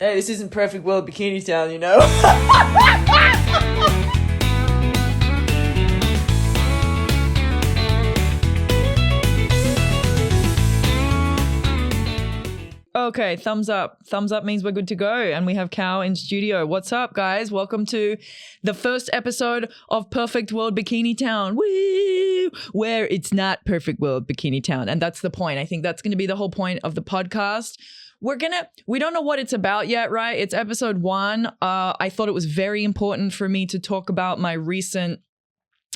Hey, this isn't Perfect World Bikini Town, you know? Okay, thumbs up. Thumbs up means we're good to go. And we have Cal in studio. What's up, guys? Welcome to the first episode of Perfect World Bikini Town. Woo! Where it's not Perfect World Bikini Town. And that's the point. I think that's going to be the whole point of the podcast. We don't know what it's about yet, right? It's episode 1. I thought it was very important for me to talk about my recent,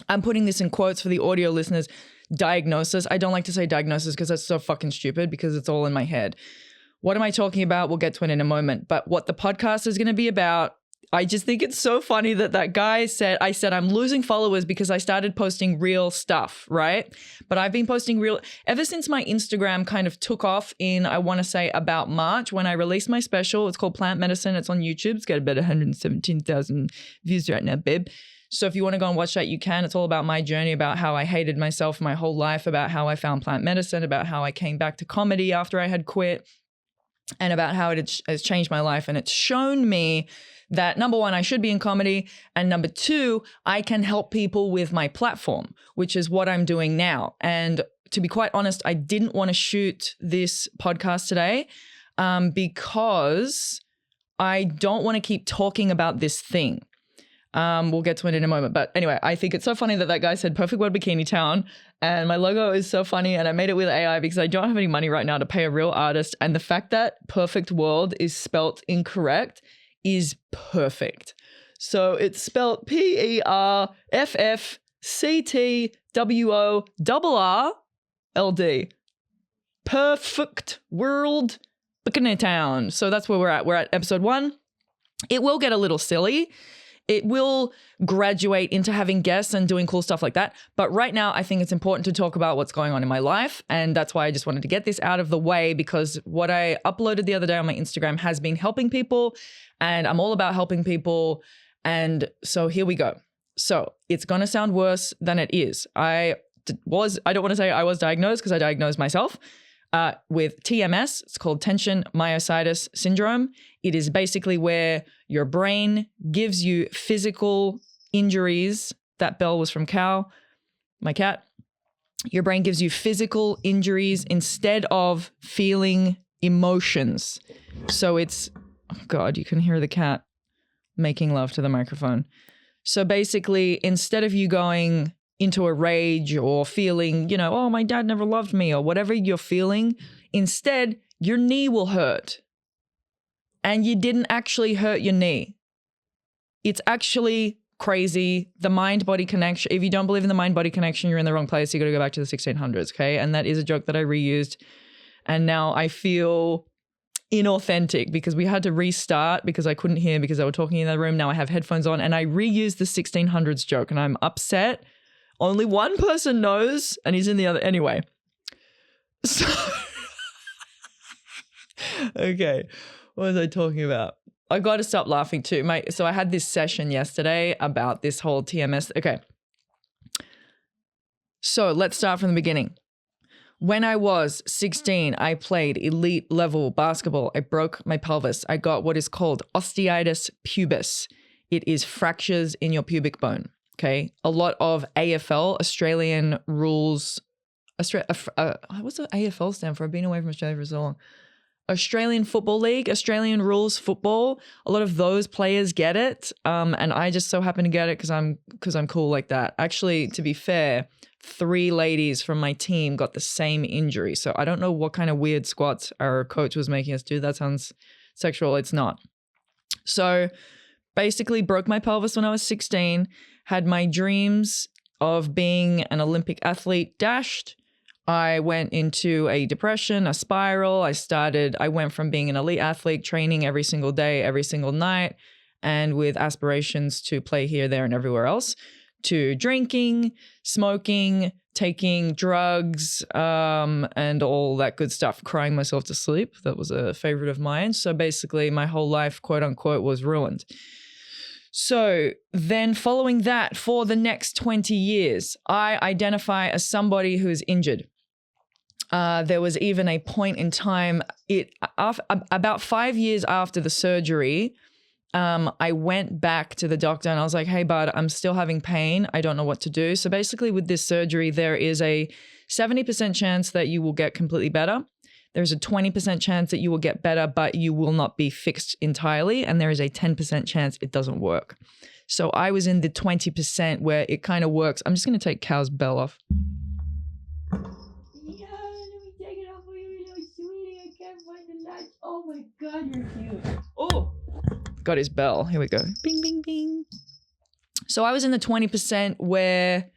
I'm putting this in quotes for the audio listeners, diagnosis. I don't like to say diagnosis because that's so fucking stupid because it's all in my head. What am I talking about? We'll get to it in a moment. But what the podcast is going to be about, I just think it's so funny that guy said, I'm losing followers because I started posting real stuff, right? But I've been posting ever since my Instagram kind of took off in, I want to say about March when I released my special. It's called Plant Medicine. It's on YouTube. It's got about 117,000 views right now, babe. So if you want to go and watch that, you can. It's all about my journey, about how I hated myself my whole life, about how I found plant medicine, about how I came back to comedy after I had quit, and about how it has changed my life. And it's shown me that, number one, I should be in comedy. And number 2, I can help people with my platform, which is what I'm doing now. And to be quite honest, I didn't want to shoot this podcast today because I don't want to keep talking about this thing. We'll get to it in a moment. But anyway, I think it's so funny that guy said Perfect World Bikini Town. And my logo is so funny. And I made it with AI because I don't have any money right now to pay a real artist. And the fact that Perfect World is spelt incorrect is perfect. So it's spelt PERFCTWORRLD. Perfect World Bikini Town. So that's where we're at. We're at episode 1. It will get a little silly. It will graduate into having guests and doing cool stuff like that. But right now, I think it's important to talk about what's going on in my life. And that's why I just wanted to get this out of the way, because what I uploaded the other day on my Instagram has been helping people, and I'm all about helping people. And so here we go. So it's going to sound worse than it is. I don't want to say I was diagnosed because I diagnosed myself with TMS. It's called tension myositis syndrome. It is basically where your brain gives you physical injuries. That bell was from Cal, my cat. Your brain gives you physical injuries instead of feeling emotions. So it's, oh God, you can hear the cat making love to the microphone. So basically, instead of you going into a rage or feeling, oh, my dad never loved me or whatever you're feeling, instead, your knee will hurt. And you didn't actually hurt your knee. It's actually crazy. The mind-body connection. If you don't believe in the mind-body connection, you're in the wrong place. You got to go back to the 1600s, okay? And that is a joke that I reused. And now I feel inauthentic because we had to restart because I couldn't hear because I was talking in the room. Now I have headphones on and I reused the 1600s joke and I'm upset. Only one person knows and he's in the other. Anyway. So, okay. What was I talking about? I got to stop laughing too. So I had this session yesterday about this whole TMS. Okay. So let's start from the beginning. When I was 16, I played elite level basketball. I broke my pelvis. I got what is called Osteitis Pubis. It is fractures in your pubic bone. Okay. A lot of AFL, Australian rules. What's the AFL stand for? I've been away from Australia for so long. Australian Football League, Australian rules football. A lot of those players get it. And I just so happen to get it because I'm cool like that. Actually, to be fair, 3 ladies from my team got the same injury. So I don't know what kind of weird squats our coach was making us do. That sounds sexual. It's not. So basically broke my pelvis when I was 16, had my dreams of being an Olympic athlete dashed. I went into a depression, a spiral. I went from being an elite athlete, training every single day, every single night, and with aspirations to play here, there, and everywhere else, to drinking, smoking, taking drugs, and all that good stuff, crying myself to sleep. That was a favorite of mine. So basically my whole life, quote unquote, was ruined. So then following that, for the next 20 years, I identify as somebody who is injured. There was even a point in time, about 5 years after the surgery, I went back to the doctor and I was like, hey, bud, I'm still having pain. I don't know what to do. So basically with this surgery, there is a 70% chance that you will get completely better. There's a 20% chance that you will get better, but you will not be fixed entirely. And there is a 10% chance it doesn't work. So I was in the 20% where it kind of works. I'm just going to take Cow's bell off. Yeah, let me take it off for you, little sweetie. I can't find the latch. Oh my God, you're cute. Oh, got his bell. Here we go. Bing, bing, bing. So I was in the 20% where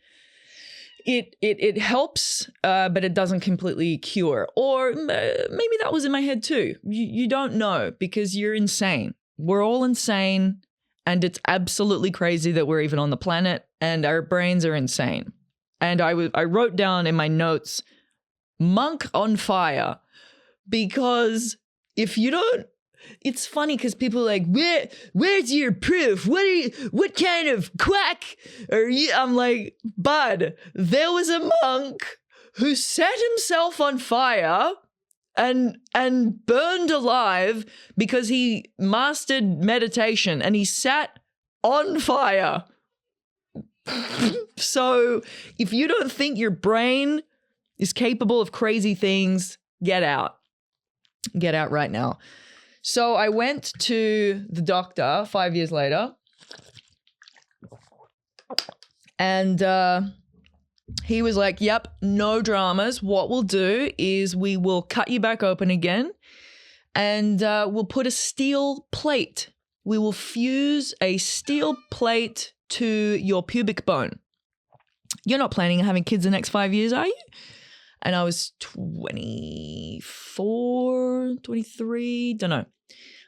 it helps, but it doesn't completely cure. Or maybe that was in my head too. You don't know because you're insane. We're all insane, and it's absolutely crazy that we're even on the planet, and our brains are insane. And I wrote down in my notes, monk on fire, because if you don't, it's funny because people are like, where's your proof? What kind of quack are you? I'm like, bud, there was a monk who set himself on fire and burned alive because he mastered meditation and he sat on fire. So if you don't think your brain is capable of crazy things, get out. Get out right now. So I went to the doctor 5 years later, and he was like, yep, no dramas. What we'll do is we will cut you back open again, and we'll put a steel plate. We will fuse a steel plate to your pubic bone. You're not planning on having kids the next 5 years, are you? And I was 24, 23, don't know.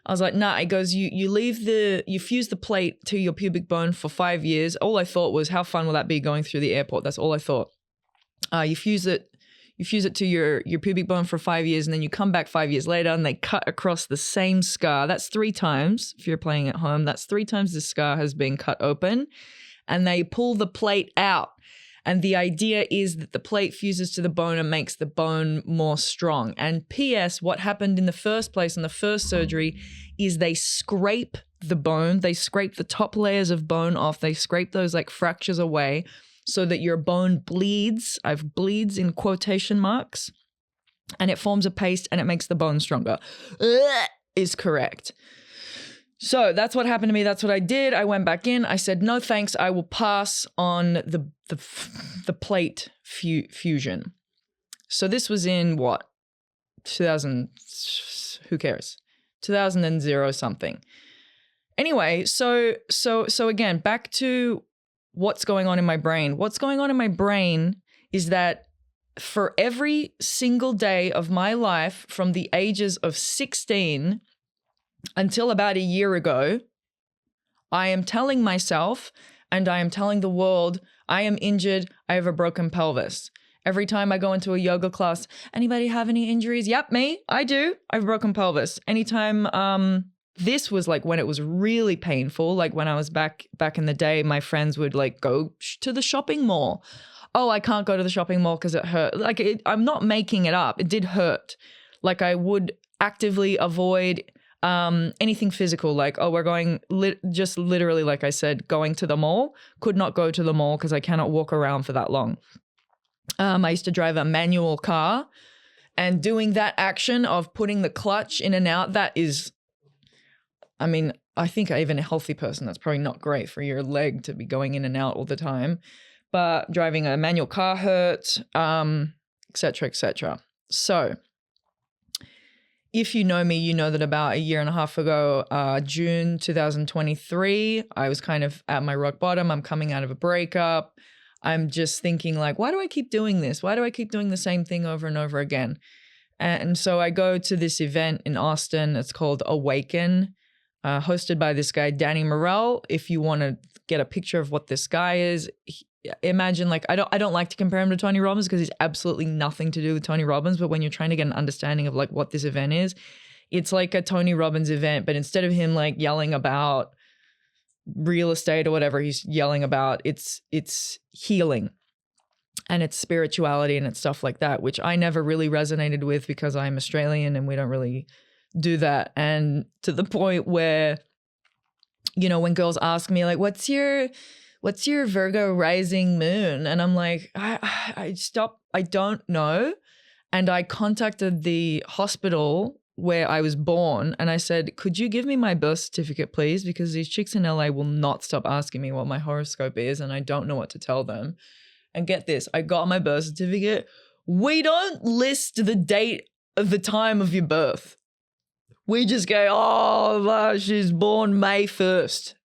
I was like, nah. It goes, you fuse the plate to your pubic bone for 5 years. All I thought was, how fun will that be going through the airport? That's all I thought. You fuse it to your pubic bone for 5 years, and then you come back 5 years later and they cut across the same scar. That's 3 times. If you're playing at home, that's 3 times the scar has been cut open, and they pull the plate out. And the idea is that the plate fuses to the bone and makes the bone more strong. And P.S., what happened in the first place in the first surgery is they scrape the bone. They scrape the top layers of bone off. They scrape those like fractures away so that your bone bleeds. I've bleeds in quotation marks. And it forms a paste and it makes the bone stronger. Is correct. So that's what happened to me. That's what I did. I went back in. I said, no, thanks. I will pass on the plate fusion. So this was in what? 2000, who cares? 2000 something. Anyway, so again, back to what's going on in my brain. What's going on in my brain is that for every single day of my life from the ages of 16 until about a year ago, I am telling myself and I am telling the world, I am injured, I have a broken pelvis. Every time I go into a yoga class, anybody have any injuries? Yep, me, I do. I have a broken pelvis. Anytime, this was like when it was really painful, like when I was back in the day, my friends would like go to the shopping mall. Oh, I can't go to the shopping mall because it hurt. Like I'm not making it up. It did hurt. Like I would actively avoid anything physical, like, oh, we're going just literally, like I said, going to the mall. Could not go to the mall because I cannot walk around for that long. I used to drive a manual car, and doing that action of putting the clutch in and out, that is, I mean, I think even a healthy person, that's probably not great for your leg to be going in and out all the time. But driving a manual car hurts, et cetera, et cetera. So if you know me, you know that about a year and a half ago, June 2023, I was kind of at my rock bottom. I'm coming out of a breakup. I'm just thinking like, why do I keep doing this? Why do I keep doing the same thing over and over again? And so I go to this event in Austin. It's called Awaken, hosted by this guy, Danny Morell. If you want to get a picture of what this guy is, imagine like, I don't like to compare him to Tony Robbins because he's absolutely nothing to do with Tony Robbins. But when you're trying to get an understanding of like what this event is, it's like a Tony Robbins event, but instead of him like yelling about real estate or whatever he's yelling about, it's healing. and it's spirituality and it's stuff like that, which I never really resonated with because I'm Australian and we don't really do that. And to the point where, you know, when girls ask me like, what's your Virgo rising moon? And I'm like, I don't know. And I contacted the hospital where I was born and I said, could you give me my birth certificate, please? Because these chicks in LA will not stop asking me what my horoscope is and I don't know what to tell them. And get this, I got my birth certificate. We don't list the date of the time of your birth. We just go, oh, she's born May 1st.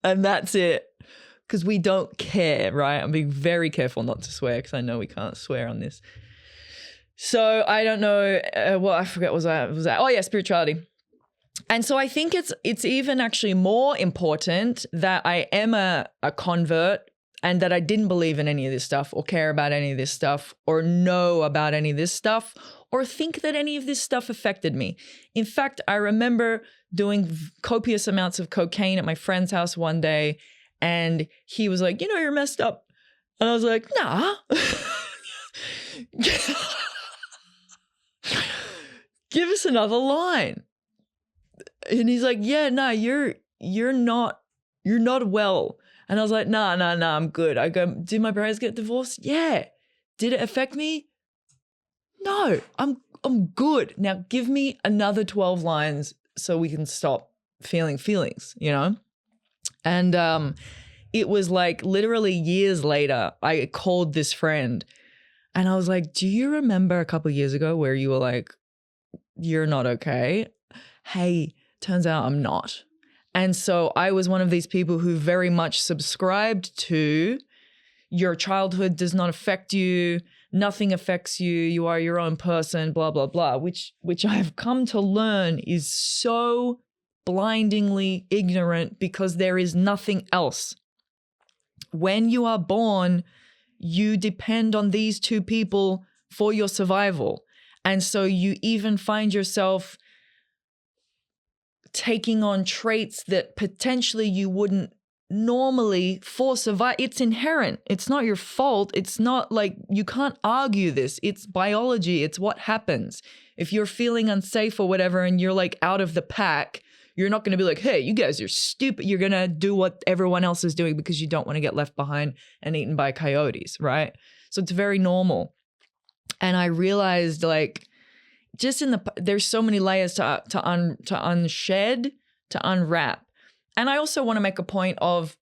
And that's it. Because we don't care, right? I'm being very careful not to swear because I know we can't swear on this. So I don't know. I forget what was that? Oh yeah, spirituality. And so I think it's even actually more important that I am a convert and that I didn't believe in any of this stuff or care about any of this stuff or know about any of this stuff or think that any of this stuff affected me. In fact, I remember doing copious amounts of cocaine at my friend's house one day and he was like, you know, you're messed up. And I was like, nah. Give us another line. And he's like, yeah, no, you're not well. And I was like, nah, I'm good. I go, did my parents get divorced? Yeah. Did it affect me? No, I'm good. Now give me another 12 lines so we can stop feeling feelings, you know? And it was like literally years later, I called this friend and I was like, do you remember a couple of years ago where you were like, you're not okay? Hey, turns out I'm not. And so I was one of these people who very much subscribed to your childhood does not affect you, nothing affects you, you are your own person, blah, blah, blah, which I've come to learn is so blindingly ignorant because there is nothing else. When you are born, you depend on these two people for your survival. And so you even find yourself taking on traits that potentially you wouldn't normally for survive. It's inherent. It's not your fault. It's not like you can't argue this. It's biology. It's what happens. If you're feeling unsafe or whatever and you're like out of the pack, you're not going to be like, hey, you guys are stupid. You're going to do what everyone else is doing because you don't want to get left behind and eaten by coyotes, right? So it's very normal. And I realized like, just there's so many layers to unshed, to unwrap. And I also want to make a point of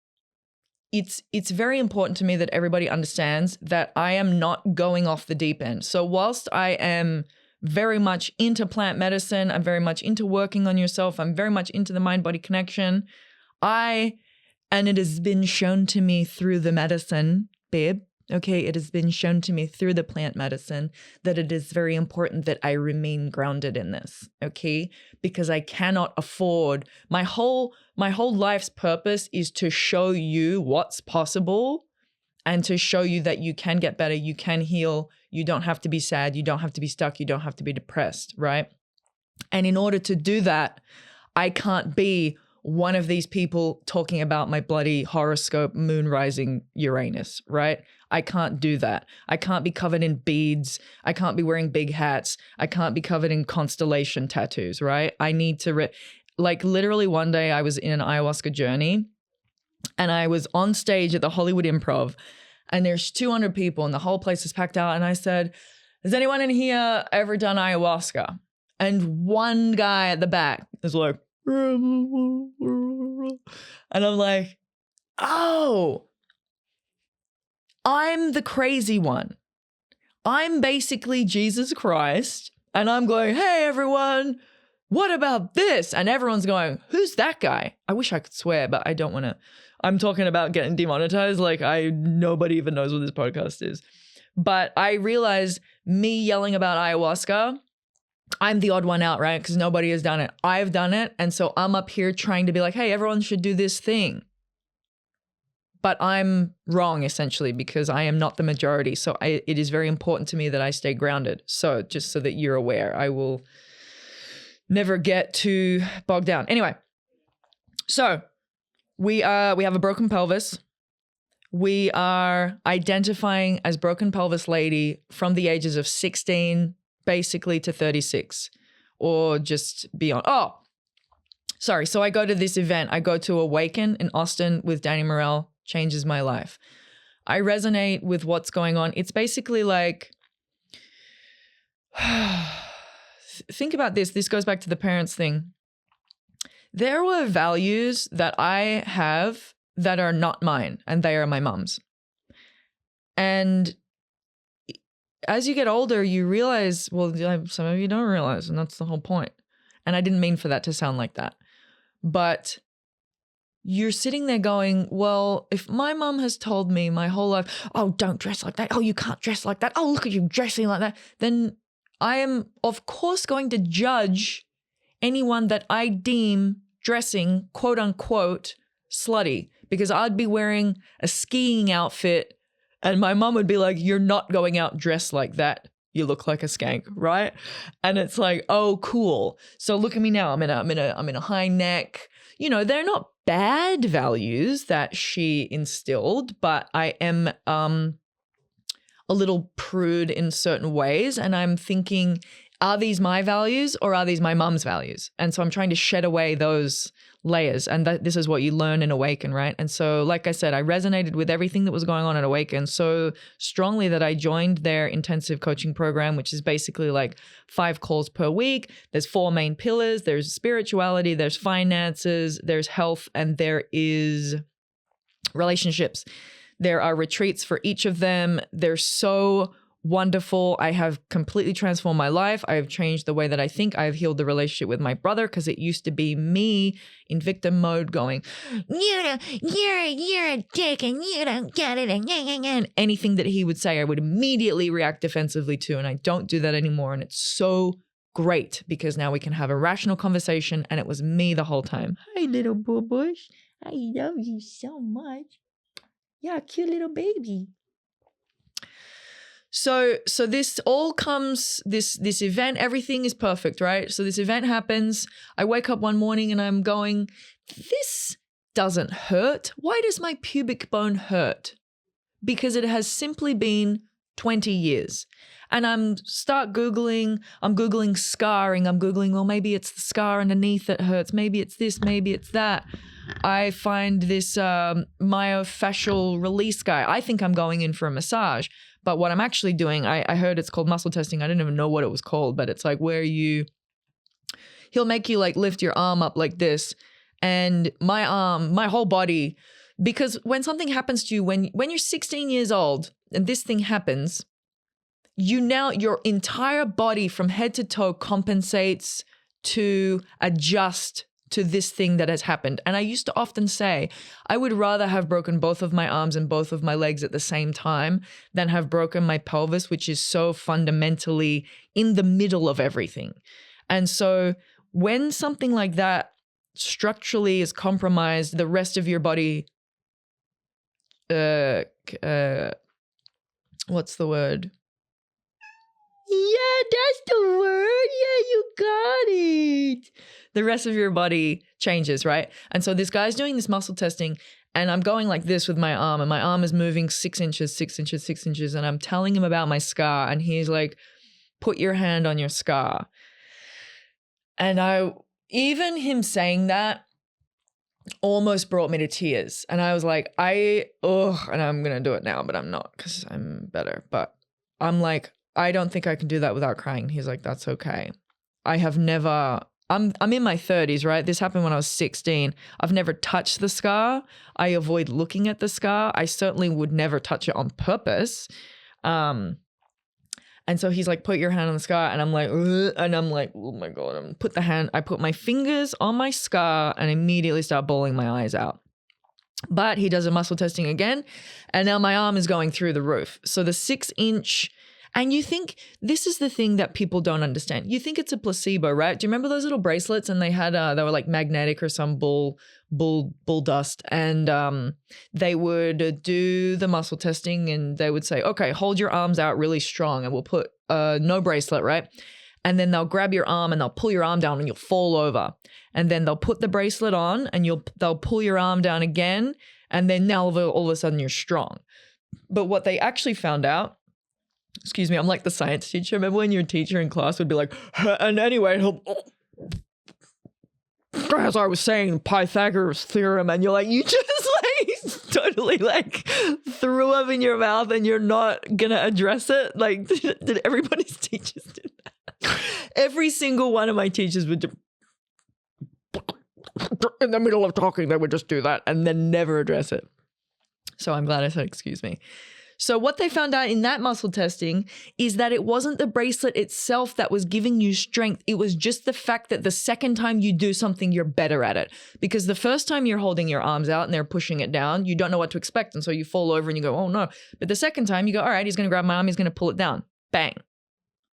it's very important to me that everybody understands that I am not going off the deep end. So whilst I am very much into plant medicine, I'm very much into working on yourself, I'm very much into the mind-body connection, and it has been shown to me through the medicine, babe, okay, it has been shown to me through the plant medicine that it is very important that I remain grounded in this, okay? Because I cannot afford, my whole life's purpose is to show you what's possible and to show you that you can get better, you can heal, you don't have to be sad, you don't have to be stuck, you don't have to be depressed, right? And in order to do that, I can't be one of these people talking about my bloody horoscope, moon rising Uranus, right? I can't do that. I can't be covered in beads. I can't be wearing big hats. I can't be covered in constellation tattoos, right? I need to, like literally one day I was in an ayahuasca journey and I was on stage at the Hollywood Improv and there's 200 people and the whole place is packed out. And I said, has anyone in here ever done ayahuasca? And one guy at the back is like, and I'm like, oh, I'm the crazy one. I'm basically Jesus Christ. And I'm going, hey, everyone, what about this? And everyone's going, who's that guy? I wish I could swear, but I don't want to. I'm talking about getting demonetized. Like nobody even knows what this podcast is. But I realized me yelling about ayahuasca, I'm the odd one out, right? Because nobody has done it. I've done it. And so I'm up here trying to be like, hey, everyone should do this thing. But I'm wrong, essentially, because I am not the majority. So it is very important to me that I stay grounded. So just so that you're aware, I will never get too bogged down. Anyway, so we have a broken pelvis. We are identifying as broken pelvis lady from the ages of 16 basically to 36 or just beyond. Oh, sorry. So I go to this event. I go to Awaken in Austin with Danny Morell. Changes my life. I resonate with what's going on. It's basically like, think about this. This goes back to the parents thing. There were values that I have that are not mine, and they are my mom's. And as you get older, you realize, well, some of you don't realize, and that's the whole point. And I didn't mean for that to sound like that. But you're sitting there going, well, if my mom has told me my whole life, oh, don't dress like that. Oh, you can't dress like that. Oh, look at you dressing like that. Then I am, of course, going to judge anyone that I deem dressing, quote unquote, slutty, because I'd be wearing a skiing outfit and my mom would be like, you're not going out dressed like that. You look like a skank, right? And it's like, oh, cool. So look at me now. I'm in a high neck. You know, they're not bad values that she instilled, but I am a little prude in certain ways. And I'm thinking, are these my values or are these my mom's values? And so I'm trying to shed away those layers. And this is what you learn in Awaken, right? And so, like I said, I resonated with everything that was going on at Awaken so strongly that I joined their intensive coaching program, which is basically like 5 calls per week. There's 4 main pillars. There's spirituality, there's finances, there's health, and there is relationships. There are retreats for each of them. They're so wonderful. I have completely transformed my life. I have changed the way that I think. I have healed the relationship with my brother because it used to be me in victim mode going, you're a dick and you don't get it. And anything that he would say, I would immediately react defensively to. And I don't do that anymore. And it's so great because now we can have a rational conversation. And it was me the whole time. Hi, little boo bush. I love you so much. Yeah, cute little baby. So this all comes, this event, everything is perfect, right? So this event happens. I wake up one morning and I'm going, this doesn't hurt. Why does my pubic bone hurt? Because it has simply been 20 years. And I'm Googling scarring. I'm Googling, well, maybe it's the scar underneath that hurts. Maybe it's this, maybe it's that. I find this myofascial release guy. I think I'm going in for a massage. But what I'm actually doing, I heard it's called muscle testing. I didn't even know what it was called, but it's like where he'll make you like lift your arm up like this. And my arm, my whole body, because when something happens to you, when you're 16 years old and this thing happens, your entire body from head to toe compensates to adjust to this thing that has happened. And I used to often say, I would rather have broken both of my arms and both of my legs at the same time than have broken my pelvis, which is so fundamentally in the middle of everything. And so when something like that structurally is compromised, the rest of your body, what's the word? Yeah, that's the word. Yeah, you got it. The rest of your body changes, right? And so this guy's doing this muscle testing and I'm going like this with my arm and my arm is moving 6 inches, 6 inches, 6 inches. And I'm telling him about my scar and he's like, put your hand on your scar. And even him saying that almost brought me to tears. And I was like, and I'm going to do it now, but I'm not because I'm better. But I'm like, I don't think I can do that without crying. He's like, that's okay. I'm in my 30s, right? This happened when I was 16. I've never touched the scar. I avoid looking at the scar. I certainly would never touch it on purpose. And so he's like, put your hand on the scar. And I'm like, ugh, and I'm like, oh my God. I put my fingers on my scar and immediately start bawling my eyes out. But he does a muscle testing again. And now my arm is going through the roof. So the 6-inch. And you think this is the thing that people don't understand. You think it's a placebo, right? Do you remember those little bracelets? And they were like magnetic or some bull dust. And they would do the muscle testing and they would say, okay, hold your arms out really strong and we'll put no bracelet, right? And then they'll grab your arm and they'll pull your arm down and you'll fall over. And then they'll put the bracelet on and they'll pull your arm down again And then now all of a sudden you're strong. But what they actually found out, excuse me, I'm like the science teacher. Remember when your teacher in class would be like, and anyway, as I was saying, Pythagoras theorem, and you're like, you just like totally like threw up in your mouth and you're not gonna address it. Like, did everybody's teachers do that? Every single one of my teachers would just, in the middle of talking, they would just do that and then never address it. So I'm glad I said excuse me. So what they found out in that muscle testing is that it wasn't the bracelet itself that was giving you strength. It was just the fact that the second time you do something, you're better at it. Because the first time you're holding your arms out and they're pushing it down, you don't know what to expect. And so you fall over and you go, oh no. But the second time you go, all right, he's going to grab my arm, he's going to pull it down. Bang.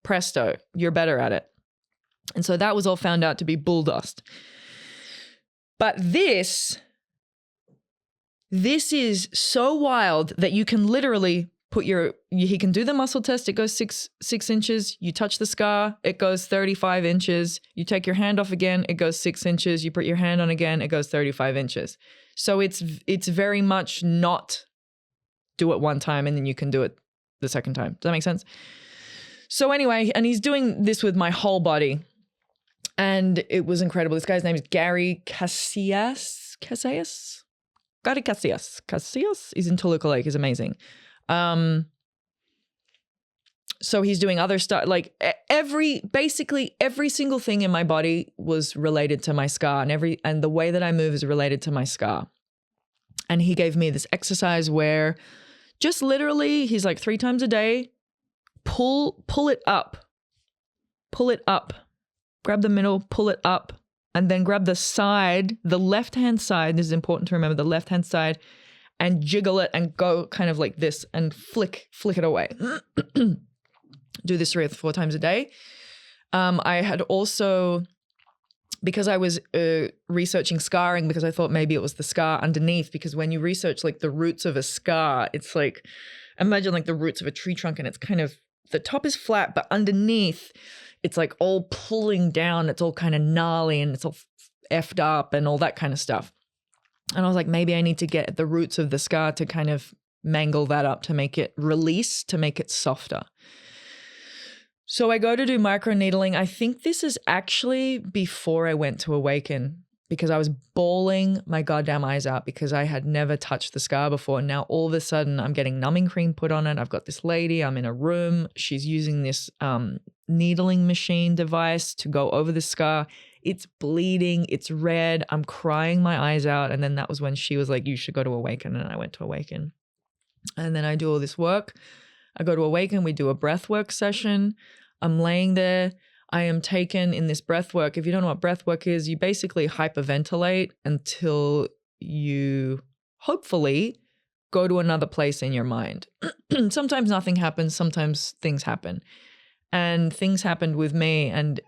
Presto. You're better at it. And so that was all found out to be bull dust. But this is so wild that you can literally put he can do the muscle test. It goes six inches. You touch the scar, it goes 35 inches. You take your hand off again, it goes 6 inches. You put your hand on again, it goes 35 inches. So it's very much not do it one time and then you can do it the second time. Does that make sense? So anyway, and he's doing this with my whole body. And it was incredible. This guy's name is Gary Casillas. Gary Casillas. Casillas? He's in Toluca Lake. He's amazing. So he's doing other stuff. Like basically every single thing in my body was related to my scar, and the way that I move is related to my scar. And he gave me this exercise where just literally, he's like 3 times a day, pull it up. Pull it up. Grab the middle, pull it up, and then grab the side, the left-hand side. This is important to remember, the left-hand side, and jiggle it and go kind of like this and flick it away. Do this 3 or 4 times a day. I had also, because I was researching scarring, because I thought maybe it was the scar underneath, because when you research like the roots of a scar, it's like, imagine like the roots of a tree trunk, and it's kind of, the top is flat, but underneath it's like all pulling down. It's all kind of gnarly and it's all effed up and all that kind of stuff. And I was like, maybe I need to get at the roots of the scar to kind of mangle that up, to make it release, to make it softer. So I go to do microneedling. I think this is actually before I went to Awaken, because I was bawling my goddamn eyes out because I had never touched the scar before. Now all of a sudden I'm getting numbing cream put on it. I've got this lady, I'm in a room. She's using this needling machine device to go over the scar. It's bleeding, it's red. I'm crying my eyes out. And then that was when she was like, you should go to Awaken. And I went to Awaken. And then I do all this work. I go to Awaken, we do a breathwork session. I'm laying there. I am taken in this breathwork. If you don't know what breathwork is, you basically hyperventilate until you hopefully go to another place in your mind. Sometimes nothing happens. Sometimes things happen. And things happened with me, and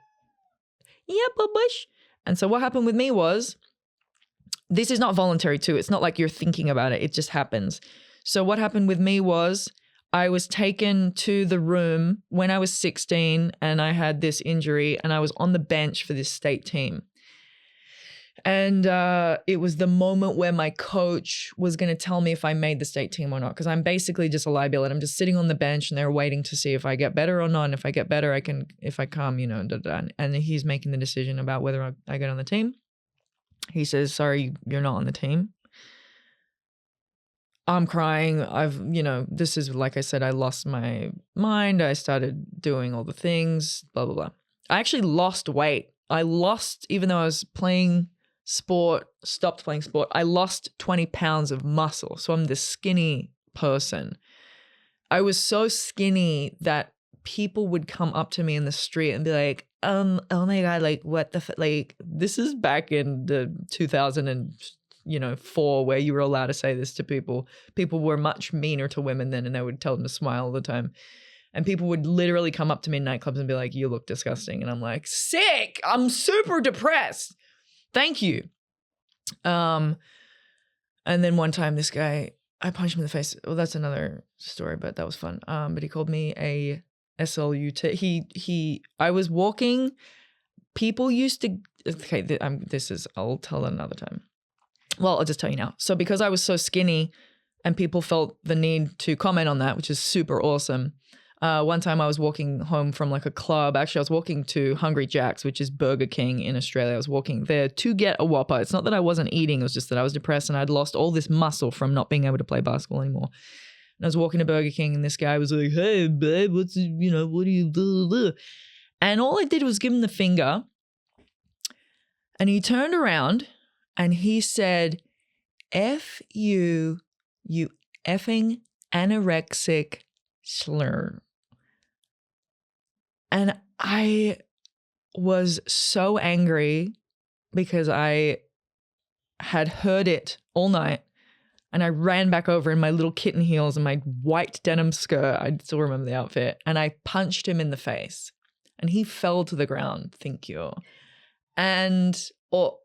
yeah, bush. And so what happened with me was, this is not voluntary too. It's not like you're thinking about it. It just happens. So what happened with me was, I was taken to the room when I was 16 and I had this injury, and I was on the bench for this state team. And it was the moment where my coach was going to tell me if I made the state team or not, because I'm basically just a liability. I'm just sitting on the bench and they're waiting to see if I get better or not. And if I get better, I can, if I come, you know, and he's making the decision about whether I get on the team. He says, sorry, you're not on the team. I'm crying. This is, like I said, I lost my mind. I started doing all the things, blah, blah, blah. I actually lost weight. Even though I was playing sport, stopped playing sport, I lost 20 pounds of muscle. So I'm this skinny person. I was so skinny that people would come up to me in the street and be like, oh my God, like what the, like, this is back in the 2004 where you were allowed to say this to people. People were much meaner to women then, and they would tell them to smile all the time. And people would literally come up to me in nightclubs and be like, you look disgusting. And I'm like, sick. I'm super depressed. Thank you. And then one time this guy, I punched him in the face. Well, that's another story, but that was fun. But he called me a SLUT. I was walking. People used to, okay, I'll tell another time. Well, I'll just tell you now. So because I was so skinny and people felt the need to comment on that, which is super awesome. One time I was walking home from like a club. Actually, I was walking to Hungry Jack's, which is Burger King in Australia. I was walking there to get a Whopper. It's not that I wasn't eating. It was just that I was depressed and I'd lost all this muscle from not being able to play basketball anymore. And I was walking to Burger King and this guy was like, hey, babe, what do you do? And all I did was give him the finger. And he turned around and he said, F you, you effing anorexic slur. And I was so angry because I had heard it all night. And I ran back over in my little kitten heels and my white denim skirt. I still remember the outfit. And I punched him in the face. And he fell to the ground. Thank you. And all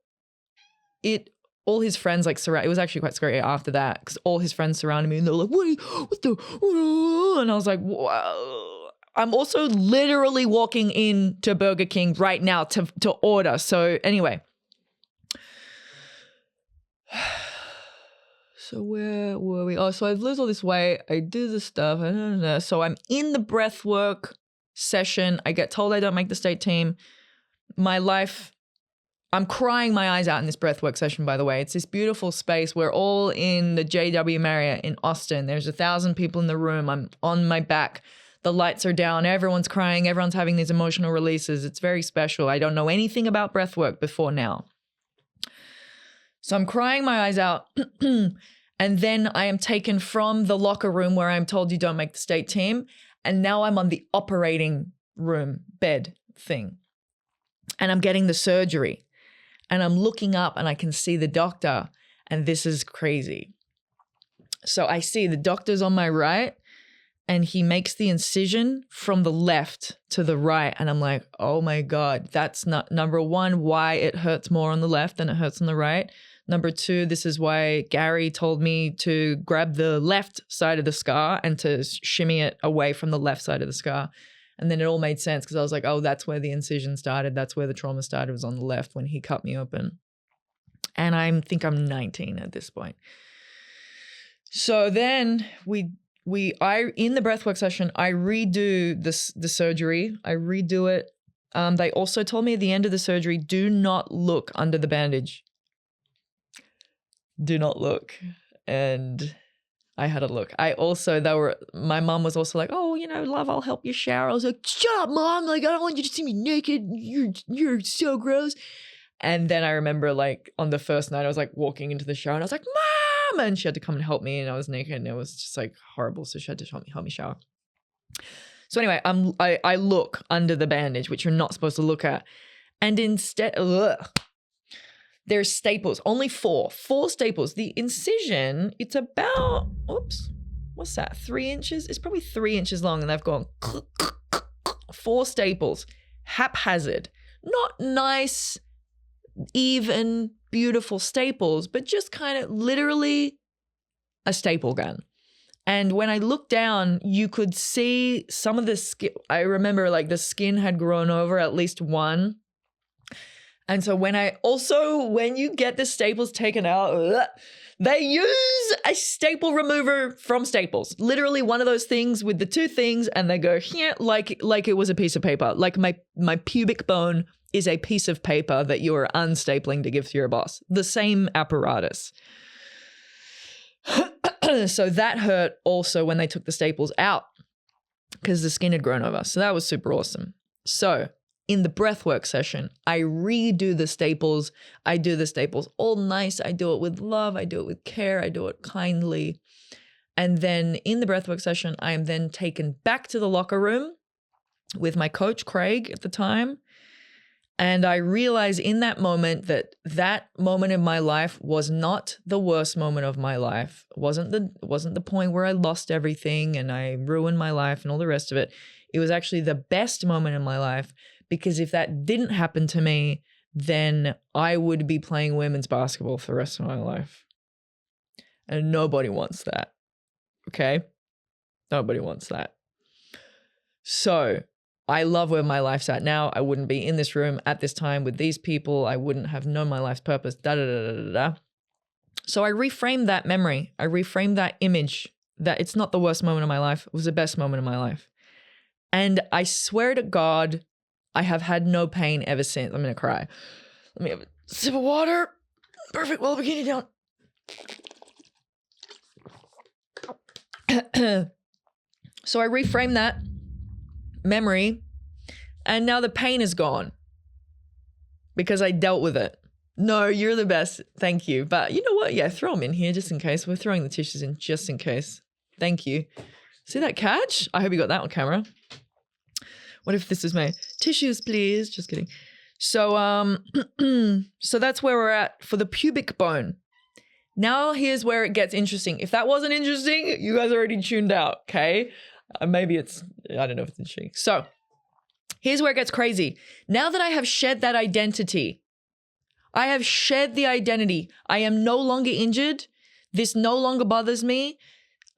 his friends like surround. It was actually quite scary after that because all his friends surrounded me and they were like, what the? And I was like, whoa. I'm also literally walking into Burger King right now to order. So anyway. So where were we? Oh, so I've lost all this weight. I do this stuff. So I'm in the breathwork session. I get told I don't make the state team. My life, I'm crying my eyes out in this breathwork session, by the way. It's this beautiful space. We're all in the JW Marriott in Austin. There's 1,000 people in the room. I'm on my back. The lights are down. Everyone's crying. Everyone's having these emotional releases. It's very special. I don't know anything about breathwork before now. So I'm crying my eyes out. And then I am taken from the locker room where I'm told you don't make the state team. And now I'm on the operating room bed thing. And I'm getting the surgery. And I'm looking up and I can see the doctor. And this is crazy. So I see the doctor's on my right. And he makes the incision from the left to the right. And I'm like, oh my God, that's not, number one, why it hurts more on the left than it hurts on the right. Number two, this is why Gary told me to grab the left side of the scar and to shimmy it away from the left side of the scar. And then it all made sense because I was like, oh, that's where the incision started. That's where the trauma started, was on the left when he cut me open. And I think I'm 19 at this point. So then I in the breathwork session, I redo the surgery. I redo it. They also told me at the end of the surgery, do not look under the bandage. Do not look. And I had a look. My mom was also like, oh, love, I'll help you shower. I was like, shut up, Mom. Like, I don't want you to see me naked. You're so gross. And then I remember like on the first night, I was like walking into the shower and I was like, Mom. And she had to come and help me. And I was naked and it was just like horrible. So she had to help me shower. So anyway, I look under the bandage, which you're not supposed to look at. And instead, there's staples, only four staples. The incision, it's about, what's that? 3 inches? It's probably 3 inches long. And I've gone 4 staples, haphazard, not nice, even beautiful staples, but just kind of literally a staple gun. And when I looked down, you could see some of the skin. I remember like the skin had grown over at least one. And so when you get the staples taken out, they use a staple remover from Staples. Literally one of those things with the two things, and they go here like it was a piece of paper. Like my pubic bone is a piece of paper that you are unstapling to give to your boss. The same apparatus. So that hurt also when they took the staples out because the skin had grown over. So that was super awesome. So in the breathwork session, I redo the staples. I do the staples all nice. I do it with love. I do it with care. I do it kindly. And then in the breathwork session, I am then taken back to the locker room with my coach, Craig, at the time. And I realized in that moment that moment in my life was not the worst moment of my life. It wasn't the point where I lost everything and I ruined my life and all the rest of it. It was actually the best moment in my life, because if that didn't happen to me, then I would be playing women's basketball for the rest of my life. And nobody wants that. Okay? Nobody wants that. So I love where my life's at now. I wouldn't be in this room at this time with these people. I wouldn't have known my life's purpose. So I reframed that memory. I reframed that image that it's not the worst moment of my life. It was the best moment of my life. And I swear to God, I have had no pain ever since. I'm going to cry. Let me have a sip of water. Perfect. Well, bikini down. So I reframed that memory and now the pain is gone because I dealt with it. No, you're the best. Thank you. But you know what? Yeah, throw them in here just in case. We're throwing the tissues in just in case. Thank you. See that catch? I hope you got that on camera. What if this is my tissues, please? Just kidding. So, so that's where we're at for the pubic bone. Now here's where it gets interesting. If that wasn't interesting, you guys already tuned out, okay? Maybe it's, I don't know if it's interesting. So here's where it gets crazy. Now that I have shed that identity, I have shed the identity. I am no longer injured. This no longer bothers me.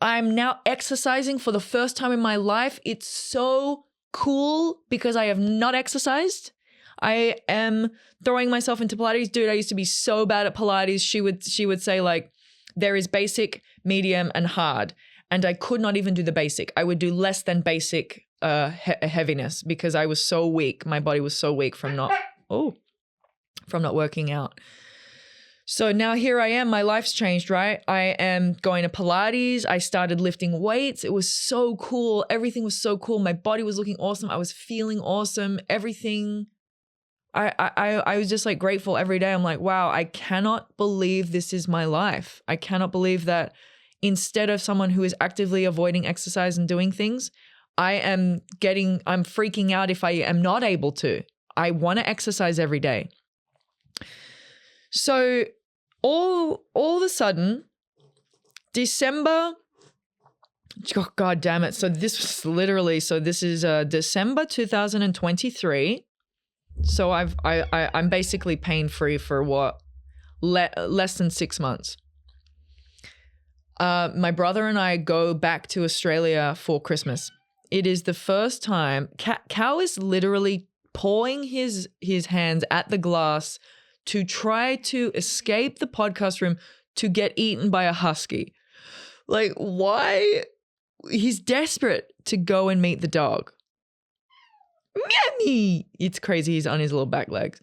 I'm now exercising for the first time in my life. It's so cool because I have not exercised. I am throwing myself into Pilates. Dude, I used to be so bad at Pilates. She would say like, there is basic, medium, and hard. And I could not even do the basic. I would do less than basic heaviness because I was so weak. My body was so weak from not working out. So now here I am. My life's changed, right? I am going to Pilates. I started lifting weights. It was so cool. Everything was so cool. My body was looking awesome. I was feeling awesome. Everything. I was just like grateful every day. I'm like, wow, I cannot believe this is my life. I cannot believe that instead of someone who is actively avoiding exercise and doing things, I'm freaking out if I am not able to. I want to exercise every day. So all of a sudden, December, oh, God damn it. So this is December 2023. So I'm basically pain free for what? Less than 6 months. My brother and I go back to Australia for Christmas. It is the first time Cal is literally pawing his hands at the glass to try to escape the podcast room to get eaten by a husky. Like, why? He's desperate to go and meet the dog. Meow. It's crazy. He's on his little back legs.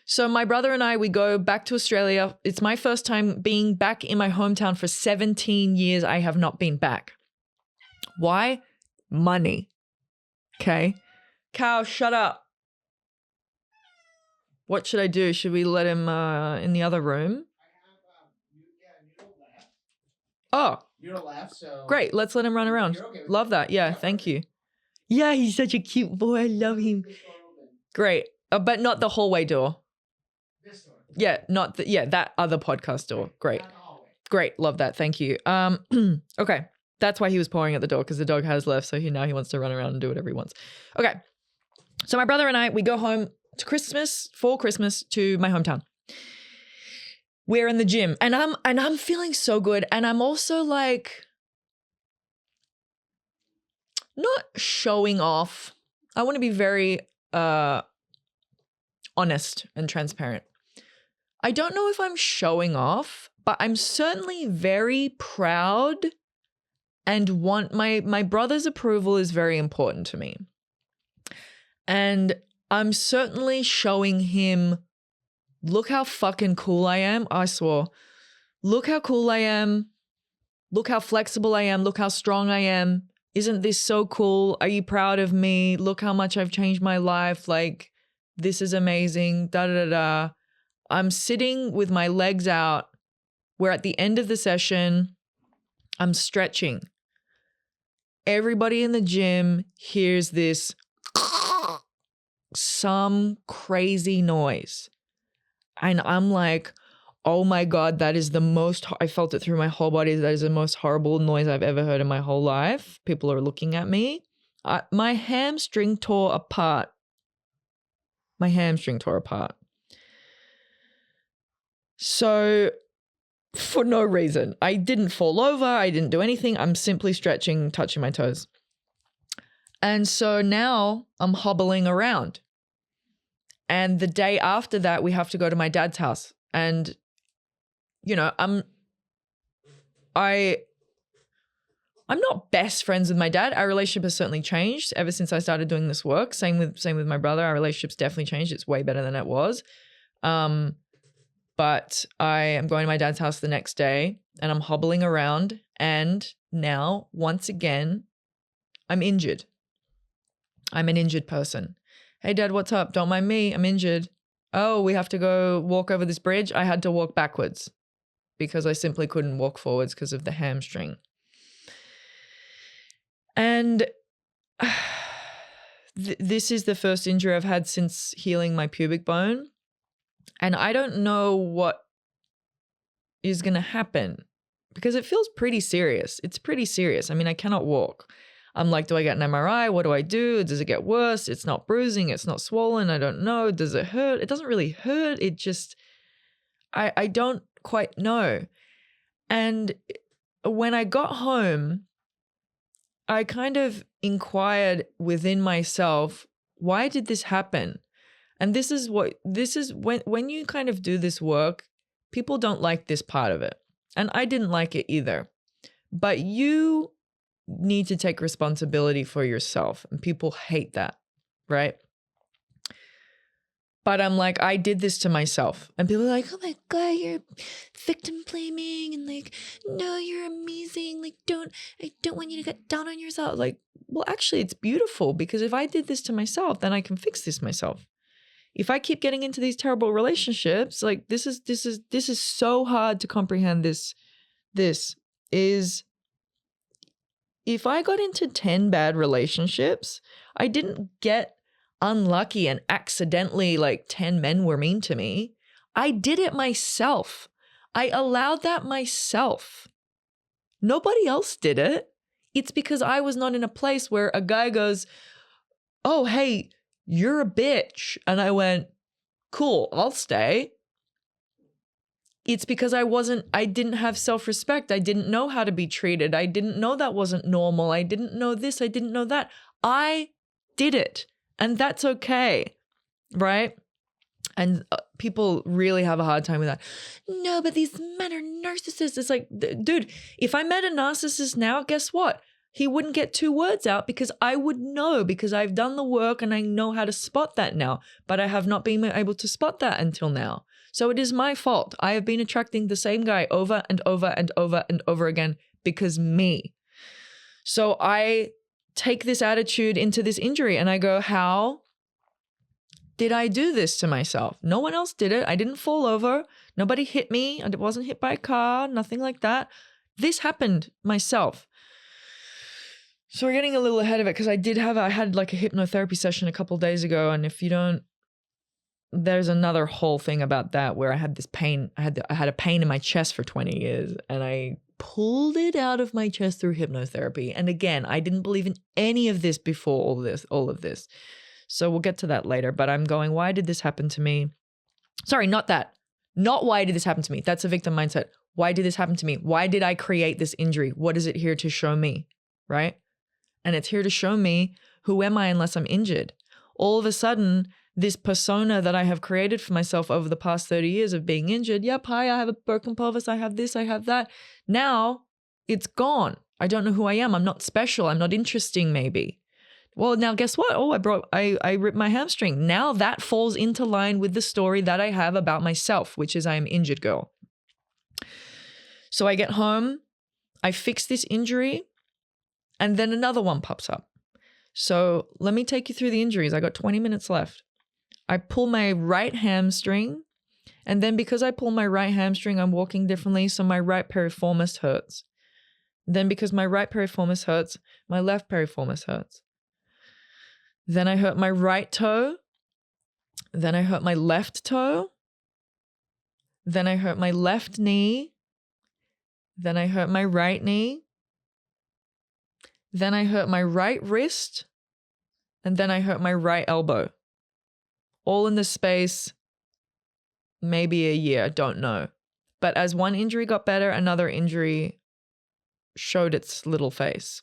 So my brother and I, we go back to Australia. It's my first time being back in my hometown for 17 years. I have not been back. Why? Money. Okay. Cow, shut up. What should I do? Should we let him in the other room? Oh. You're to laugh, so. Great. Let's let him run around. Okay love that. Yeah, thank you. Yeah, he's such a cute boy. I love him. Great. But not the hallway door. This door. Yeah, that other podcast door. Great. Great. Love that. Thank you. Okay. That's why he was pawing at the door, because the dog has left. So now he wants to run around and do whatever he wants. Okay. So my brother and I, we go home for Christmas to my hometown. We're in the gym and I'm feeling so good. And I'm also like, not showing off. I want to be very honest and transparent. I don't know if I'm showing off, but I'm certainly very proud and want my brother's approval is very important to me. And I'm certainly showing him, look how fucking cool I am. I swore. Look how cool I am. Look how flexible I am. Look how strong I am. Isn't this so cool? Are you proud of me? Look how much I've changed my life. Like, this is amazing. Da da da da. I'm sitting with my legs out. We're at the end of the session. I'm stretching. Everybody in the gym hears this some crazy noise. And I'm like, oh my God, that is the most, I felt it through my whole body. That is the most horrible noise I've ever heard in my whole life. People are looking at me. My hamstring tore apart. My hamstring tore apart. So for no reason, I didn't fall over. I didn't do anything. I'm simply stretching, touching my toes. And so now I'm hobbling around. And the day after that, we have to go to my dad's house. And, you know, I'm I'm not best friends with my dad. Our relationship has certainly changed ever since I started doing this work. Same with my brother. Our relationship's definitely changed. It's way better than it was. But I am going to my dad's house the next day and I'm hobbling around, and now once again I'm injured. I'm an injured person. Hey dad, what's up? Don't mind me. I'm injured. Oh, we have to go walk over this bridge. I had to walk backwards because I simply couldn't walk forwards because of the hamstring. And this is the first injury I've had since healing my pubic bone. And I don't know what is going to happen because it feels pretty serious. It's pretty serious. I mean, I cannot walk. I'm like, do I get an MRI? What do I do? Does it get worse? It's not bruising. It's not swollen. I don't know. Does it hurt? It doesn't really hurt. It just, I don't quite know. And when I got home, I kind of inquired within myself, why did this happen? And this is when you kind of do this work, people don't like this part of it. And I didn't like it either. But you need to take responsibility for yourself. And people hate that, right? But I'm like, I did this to myself. And people are like, oh my God, you're victim blaming. And like, no, you're amazing. Like, I don't want you to get down on yourself. Like, well, actually, it's beautiful because if I did this to myself, then I can fix this myself. If I keep getting into these terrible relationships, like this is so hard to comprehend. This is, if I got into 10 bad relationships, I didn't get unlucky and accidentally like 10 men were mean to me. I did it myself. I allowed that myself. Nobody else did it. It's because I was not in a place where a guy goes, oh, hey, you're a bitch. And I went, cool, I'll stay. It's because I didn't have self-respect. I didn't know how to be treated. I didn't know that wasn't normal. I didn't know this. I didn't know that. I did it. And that's okay, right? And people really have a hard time with that. No, but these men are narcissists. It's like, dude, if I met a narcissist now, guess what? He wouldn't get 2 words out because I would know, because I've done the work and I know how to spot that now. But I have not been able to spot that until now. So it is my fault. I have been attracting the same guy over and over and over and over again because me. So I take this attitude into this injury and I go, how did I do this to myself? No one else did it. I didn't fall over. Nobody hit me. I wasn't hit by a car, nothing like that. This happened myself. So we're getting a little ahead of it because I had like a hypnotherapy session a couple of days ago. And if you don't, there's another whole thing about that where I had this pain. I had a pain in my chest for 20 years and I pulled it out of my chest through hypnotherapy. And again, I didn't believe in any of this before all of this. So we'll get to that later. But I'm going, why did this happen to me? Sorry, not that. Not why did this happen to me? That's a victim mindset. Why did this happen to me? Why did I create this injury? What is it here to show me? Right? And it's here to show me, who am I unless I'm injured? All of a sudden, this persona that I have created for myself over the past 30 years of being injured. Yep, hi, I have a broken pelvis. I have this, I have that. Now it's gone. I don't know who I am. I'm not special. I'm not interesting maybe. Well, now guess what? Oh, I ripped my hamstring. Now that falls into line with the story that I have about myself, which is I am injured girl. So I get home, I fix this injury, and then another one pops up. So let me take you through the injuries. I got 20 minutes left. I pull my right hamstring, and then because I pull my right hamstring, I'm walking differently, so my right piriformis hurts. Then because my right piriformis hurts, my left piriformis hurts. Then I hurt my right toe. Then I hurt my left toe. Then I hurt my left knee. Then I hurt my right knee. Then I hurt my right wrist. And then I hurt my right elbow. All in the space, maybe a year, don't know. But as one injury got better, another injury showed its little face.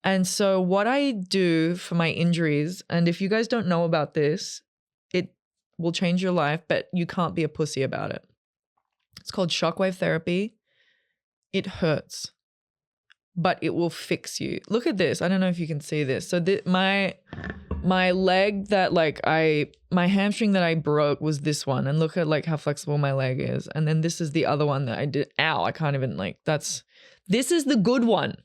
And so what I do for my injuries, and if you guys don't know about this, it will change your life, but you can't be a pussy about it. It's called shockwave therapy. it hurts, but it will fix you. Look at this. I don't know if you can see this. So my leg that my hamstring that I broke was this one. And look at like how flexible my leg is. And then this is the other one that I did. Ow, I can't even this is the good one.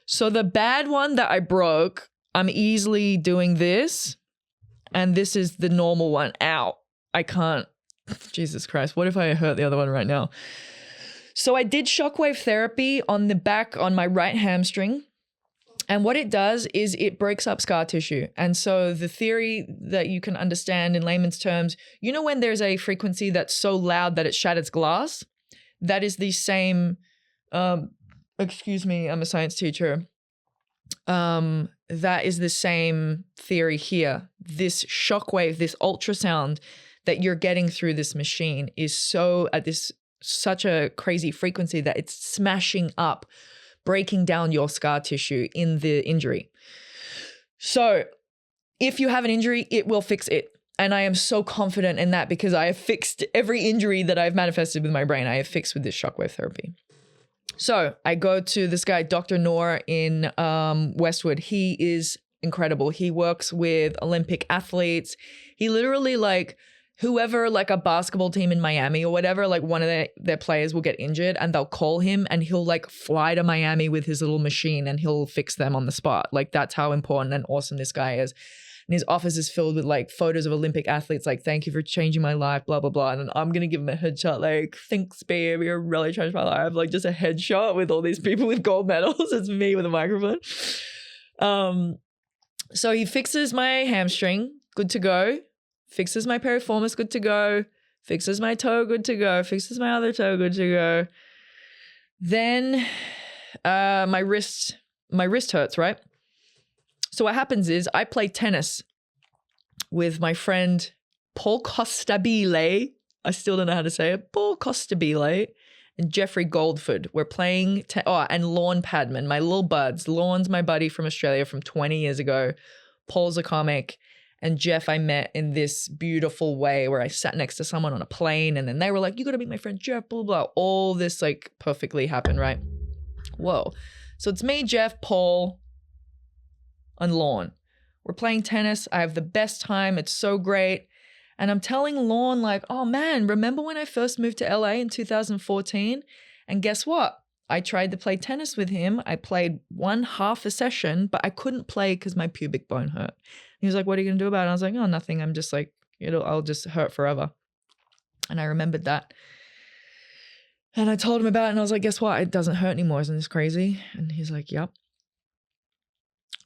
So the bad one that I broke, I'm easily doing this. And this is the normal one. Ow, I can't. Jesus Christ. What if I hurt the other one right now? So I did shockwave therapy on the back on my right hamstring. And what it does is it breaks up scar tissue. And so the theory that you can understand in layman's terms, you know when there's a frequency that's so loud that it shatters glass? That is the same, excuse me, I'm a science teacher. That is the same theory here. This shockwave, this ultrasound that you're getting through this machine is so at such a crazy frequency that it's smashing up, breaking down your scar tissue in the injury. So if you have an injury, it will fix it. And I am so confident in that because I have fixed every injury that I've manifested with my brain. I have fixed with this shockwave therapy. So I go to this guy, Dr. Noor in Westwood. He is incredible. He works with Olympic athletes. He literally whoever a basketball team in Miami or whatever, one of their players will get injured and they'll call him and he'll fly to Miami with his little machine and he'll fix them on the spot. That's how important and awesome this guy is. And his office is filled with photos of Olympic athletes, thank you for changing my life, blah, blah, blah. And then I'm going to give him a headshot, thanks, babe, you really changed my life. Just a headshot with all these people with gold medals. It's me with a microphone. So he fixes my hamstring, good to go. Fixes my piriformis, good to go. Fixes my toe, good to go. Fixes my other toe, good to go. Then my wrist hurts, right? So what happens is I play tennis with my friend Paul Costabile. I still don't know how to say it. Paul Costabile and Jeffrey Goldford. We're playing, and Lorne Padman, my little buds. Lorne's my buddy from Australia from 20 years ago. Paul's a comic. And Jeff, I met in this beautiful way where I sat next to someone on a plane and then they were like, you got to meet my friend Jeff, blah, blah, blah. All this perfectly happened, right? Whoa. So it's me, Jeff, Paul, and Lorne. We're playing tennis. I have the best time. It's so great. And I'm telling Lorne oh man, remember when I first moved to LA in 2014? And guess what? I tried to play tennis with him. I played half a session, but I couldn't play because my pubic bone hurt. He was like, what are you going to do about it? And I was like, oh, nothing. I'm just I'll just hurt forever. And I remembered that. And I told him about it and I was like, guess what? It doesn't hurt anymore. Isn't this crazy? And he's like, yep.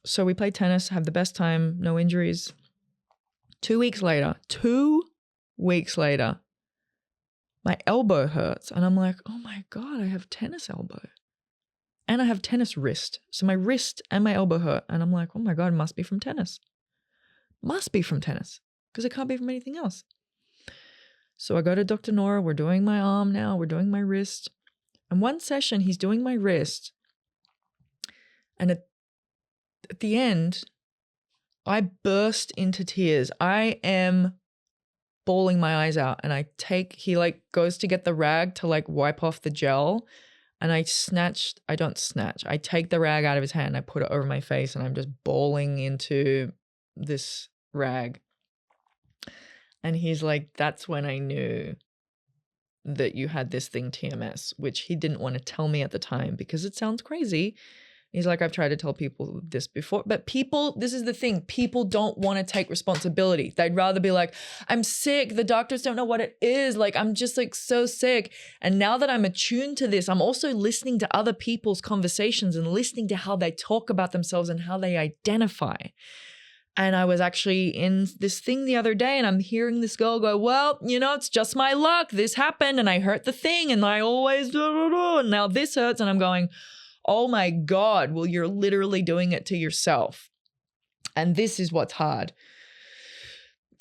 So we played tennis, have the best time, no injuries. 2 weeks later, my elbow hurts. And I'm like, oh my God, I have tennis elbow. And I have tennis wrist. So my wrist and my elbow hurt. And I'm like, oh my God, it must be from tennis. Must be from tennis because it can't be from anything else. So I go to Dr. Noor. We're doing my arm now. We're doing my wrist. And one session, he's doing my wrist. And at the end, I burst into tears. I am bawling my eyes out. And he goes to get the rag to wipe off the gel. And I take the rag out of his hand. I put it over my face and I'm just bawling into this rag. And he's like, that's when I knew that you had this thing TMS, which he didn't want to tell me at the time because it sounds crazy. He's like, I've tried to tell people this before, but this is the thing. People don't want to take responsibility. They'd rather be like, I'm sick. The doctors don't know what it is. I'm just so sick. And now that I'm attuned to this, I'm also listening to other people's conversations and listening to how they talk about themselves and how they identify. And I was actually in this thing the other day and I'm hearing this girl go, well, it's just my luck. This happened and I hurt the thing and I always do. And now this hurts. And I'm going, oh my God, well, you're literally doing it to yourself. And this is what's hard.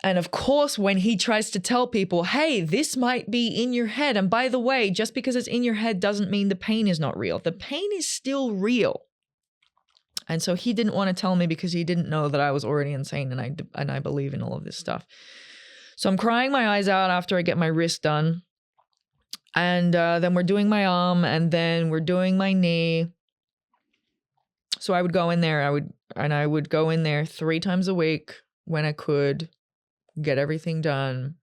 And of course, when he tries to tell people, hey, this might be in your head. And by the way, just because it's in your head doesn't mean the pain is not real. The pain is still real. And so he didn't want to tell me because he didn't know that I was already insane and I believe in all of this stuff. So I'm crying my eyes out after I get my wrist done. And then we're doing my arm, and then we're doing my knee. So I would go in there. I would go in there 3 times a week when I could, get everything done,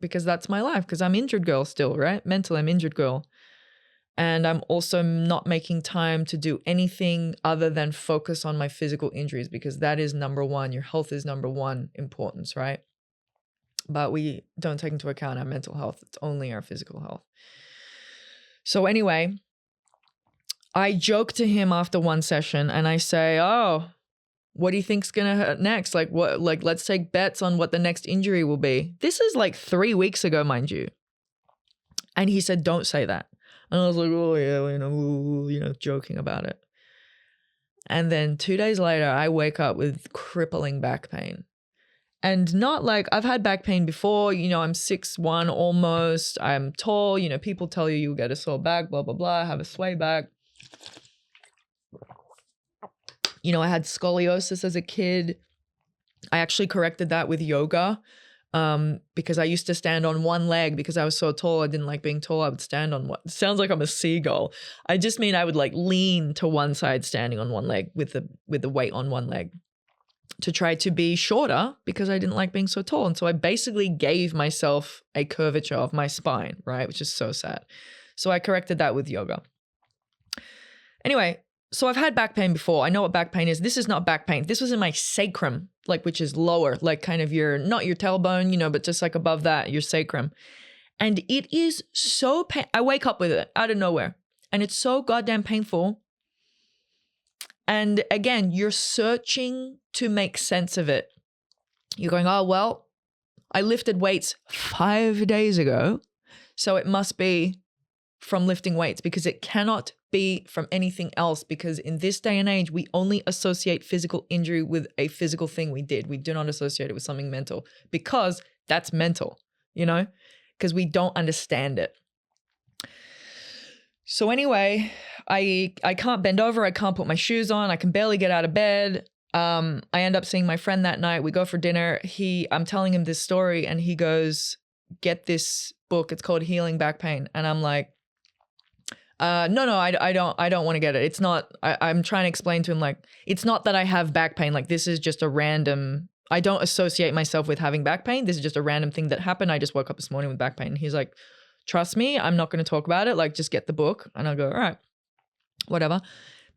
because that's my life. Because I'm injured girl still, right? Mentally, I'm injured girl. And I'm also not making time to do anything other than focus on my physical injuries, because that is number one. Your health is number one importance, right? But we don't take into account our mental health. It's only our physical health. So anyway, I joke to him after one session and I say, oh, what do you think's going to hurt next? Like what, like, let's take bets on what the next injury will be. This is like 3 weeks ago, mind you. And he said, don't say that. And I was like, oh yeah, joking about it. And then 2 days later, I wake up with crippling back pain. And not like, I've had back pain before, I'm 6'1" almost, I'm tall, people tell you you'll get a sore back, blah, blah, blah, I have a sway back. I had scoliosis as a kid. I actually corrected that with yoga because I used to stand on one leg because I was so tall. I didn't like being tall. I would stand on one. Sounds like I'm a seagull. I just mean I would like lean to one side standing on one leg with the weight on one leg to try to be shorter because I didn't like being so tall. And so I basically gave myself a curvature of my spine, right? Which is so sad. So I corrected that with yoga. Anyway, so I've had back pain before. I know what back pain is. This is not back pain. This was in my sacrum, like, which is lower, like kind of not your tailbone, but just like above that, your sacrum. And it is so I wake up with it out of nowhere and it's so goddamn painful. And again, you're searching to make sense of it. You're going, oh, well, I lifted weights 5 days ago, so it must be from lifting weights, because it cannot be from anything else, because in this day and age, we only associate physical injury with a physical thing we did. We do not associate it with something mental, because that's mental, because we don't understand it. So anyway, I can't bend over. I can't put my shoes on. I can barely get out of bed. I end up seeing my friend that night. We go for dinner. I'm telling him this story and he goes, get this book. It's called Healing Back Pain. And I'm like, no, I don't want to get it. It's not, I'm trying to explain to him, like, it's not that I have back pain. Like, this is just a random, I don't associate myself with having back pain. This is just a random thing that happened. I just woke up this morning with back pain. And he's like, trust me, I'm not going to talk about it. Like, just get the book. And I'll go, all right, whatever.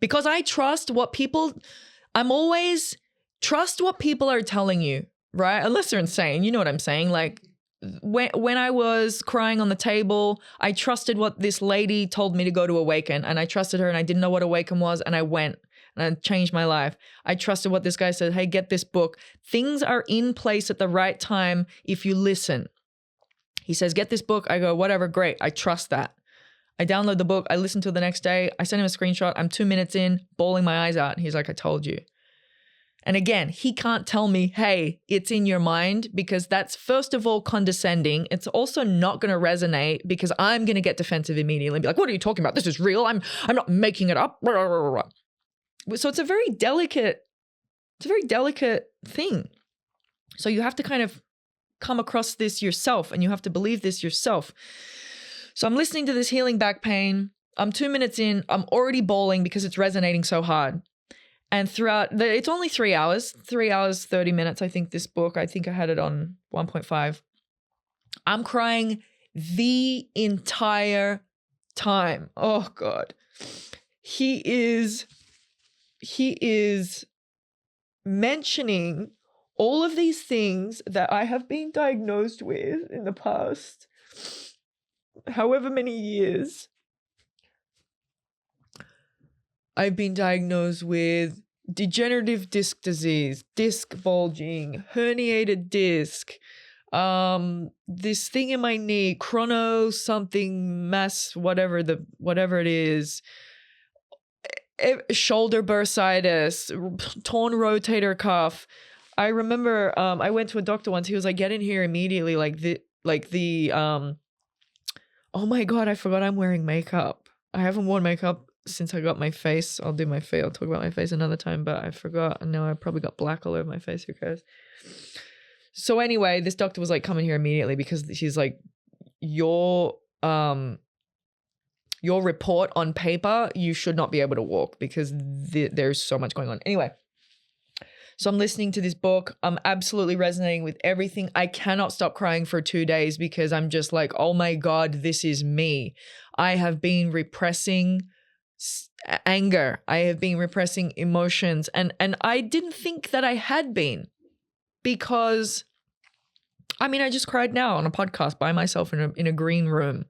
Because I trust what people, trust what people are telling you, right? Unless they're insane. You know what I'm saying? Like, when I was crying on the table, I trusted what this lady told me to go to Awaken, and I trusted her, and I didn't know what Awaken was, and I went and I changed my life. I trusted what this guy said. Hey, get this book. Things are in place at the right time if you listen. He says, get this book. I go, whatever, great. I trust that. I download the book. I listen to it the next day. I send him a screenshot. I'm 2 minutes in, bawling my eyes out. He's like, I told you. And again, he can't tell me, hey, it's in your mind, because that's first of all condescending. It's also not going to resonate, because I'm going to get defensive immediately and be like, what are you talking about? This is real. I'm not making it up. So it's a very delicate thing. So you have to kind of come across this yourself, and you have to believe this yourself. So I'm listening to this Healing Back Pain. I'm 2 minutes in. I'm already bawling because it's resonating so hard. And it's only 3 hours, 30 minutes, I think, this book. I think I had it on 1.5. I'm crying the entire time. Oh, God. He is mentioning all of these things that I have been diagnosed with in the past however many years. I've been diagnosed with degenerative disc disease, disc bulging, herniated disc, this thing in my knee, chrono something mass, whatever it is, shoulder bursitis, torn rotator cuff. I remember I went to a doctor once. He was like, get in here immediately. Oh my God, I forgot I'm wearing makeup. I haven't worn makeup since I got my face. I'll talk about my face another time, but I forgot. And now I probably got black all over my face. Who cares? So anyway, this doctor was like, come in here immediately, because he's like, your your report on paper, you should not be able to walk because there's so much going on. Anyway, so I'm listening to this book. I'm absolutely resonating with everything. I cannot stop crying for 2 days because I'm just like, oh my God, this is me. I have been repressing anger. I have been repressing emotions. And I didn't think that I had been because, I mean, I just cried now on a podcast by myself in a green room.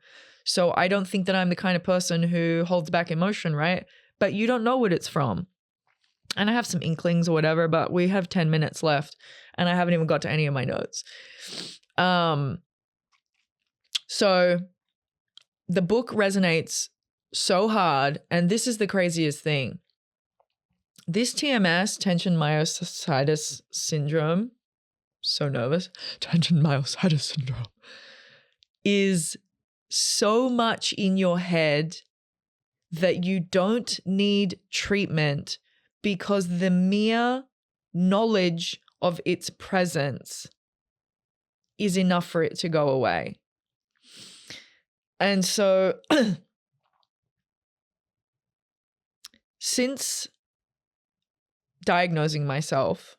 So I don't think that I'm the kind of person who holds back emotion, right? But you don't know what it's from. And I have some inklings or whatever, but we have 10 minutes left and I haven't even got to any of my notes. So the book resonates so hard. And this is the craziest thing. This TMS, tension myositis syndrome, so nervous, tension myositis syndrome, is so much in your head that you don't need treatment because the mere knowledge of its presence is enough for it to go away. And so since diagnosing myself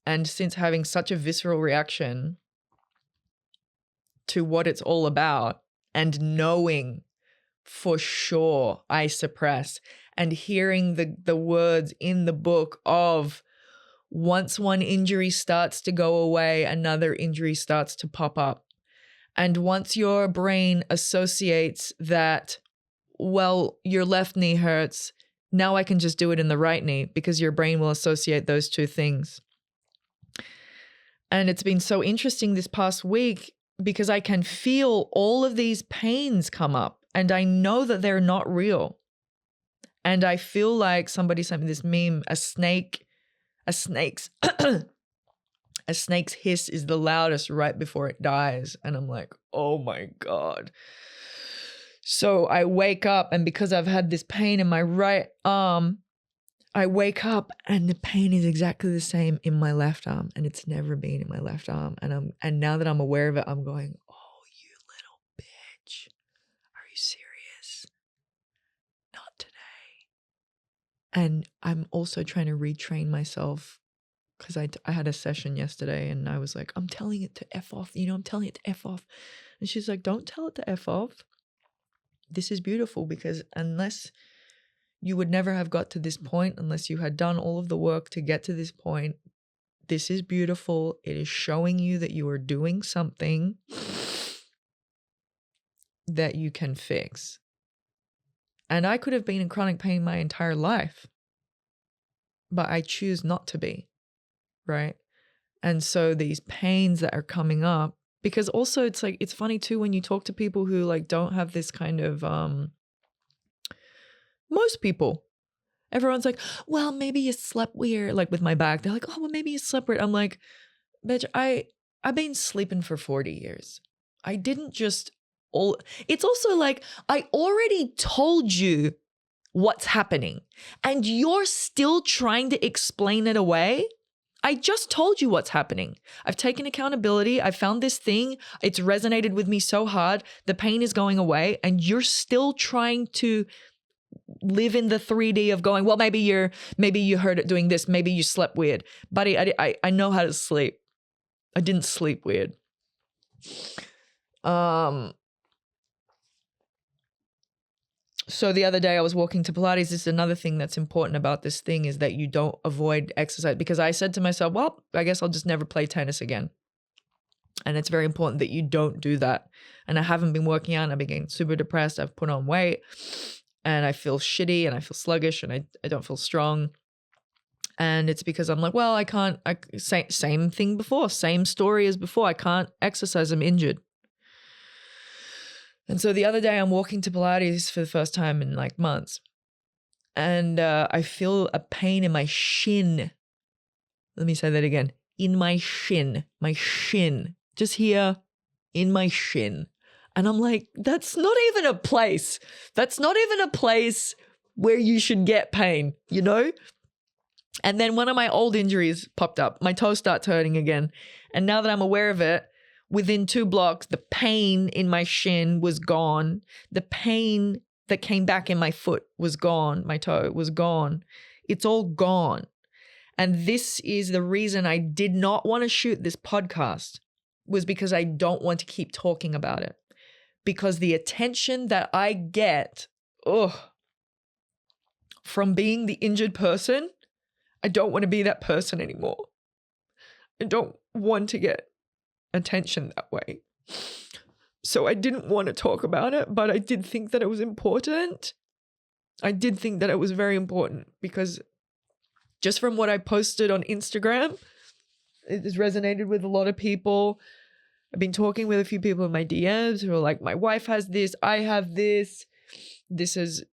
and since having such a visceral reaction to what it's all about and knowing for sure I suppress and hearing the words in the book of once one injury starts to go away, another injury starts to pop up. And once your brain associates that, well, your left knee hurts, now I can just do it in the right knee because your brain will associate those two things. And it's been so interesting this past week because I can feel all of these pains come up and I know that they're not real. And I feel like somebody sent me this meme, a snake's hiss is the loudest right before it dies. And I'm like, oh my God. So I wake up and because I've had this pain in my right arm, I wake up and the pain is exactly the same in my left arm and it's never been in my left arm. And now that I'm aware of it, I'm going, oh, you little bitch. Are you serious? Not today. And I'm also trying to retrain myself because I had a session yesterday and I was like, I'm telling it to F off. I'm telling it to F off. And she's like, don't tell it to F off. This is beautiful because unless you would never have got to this point, unless you had done all of the work to get to this point, this is beautiful. It is showing you that you are doing something that you can fix. And I could have been in chronic pain my entire life, but I choose not to be, right? And so these pains that are coming up, because also it's like, it's funny too when you talk to people who like don't have this kind of, most people, everyone's like, well, maybe you slept weird. Like with my back, they're like, oh, well, maybe you slept weird. I'm like, bitch, I've been sleeping for 40 years. I didn't just it's also like, I already told you what's happening and you're still trying to explain it away. I just told you what's happening. I've taken accountability. I found this thing. It's resonated with me so hard. The pain is going away and you're still trying to live in the 3D of going, well, maybe you heard it doing this. Maybe you slept weird. Buddy, I know how to sleep. I didn't sleep weird. So the other day I was walking to Pilates. This is another thing that's important about this thing is that you don't avoid exercise because I said to myself, well, I guess I'll just never play tennis again. And it's very important that you don't do that. And I haven't been working out and I've been getting super depressed. I've put on weight and I feel shitty and I feel sluggish and I don't feel strong. And it's because I'm like, well, same thing before, same story as before. I can't exercise. I'm injured. And so the other day I'm walking to Pilates for the first time in like months. And I feel a pain in my shin. Let me say that again. In my shin. Just here in my shin. And I'm like, that's not even a place. That's not even a place where you should get pain, you know? And then one of my old injuries popped up. My toe starts hurting again. And now that I'm aware of it, within 2 blocks, the pain in my shin was gone. The pain that came back in my foot was gone. My toe was gone. It's all gone. And this is the reason I did not want to shoot this podcast, was because I don't want to keep talking about it. Because the attention that I get, from being the injured person, I don't want to be that person anymore. I don't want to get attention that way. So I didn't want to talk about it, but I did think that it was important. I did think that it was very important because just from what I posted on Instagram, it has resonated with a lot of people. I've been talking with a few people in my DMs who are like, my wife has this, I have this. This has